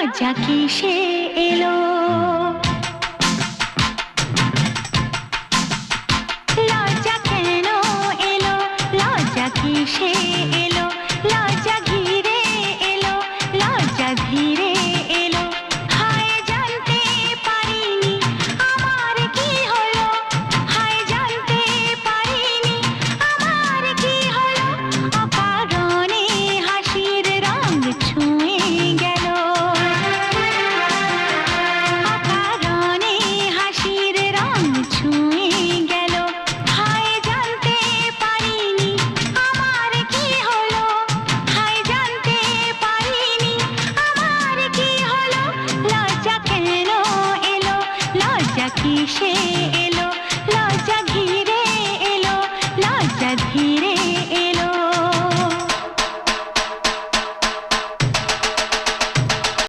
লজ্জা কিসে এলো, লজ্জা কেন এলো, লজ্জা কিসে এলো, লজ্জা ঘিরে এলো, লজ্জা ধীরে এলো। হায় জানতে পারিনি আমার কি হলো, হায় জানতে পারিনি আমার কি হলো, অকারণে হাসির রং ছুঁয়ে গেল, অকারণে হাসির রং ছুঁয়ে গেল। হায় জানতে পারিনি আমার কি হলো, হায় জানতে পারিনি আমার কি হলো, লজ্জা কেন এলো, লজ্জা কিসে এলো।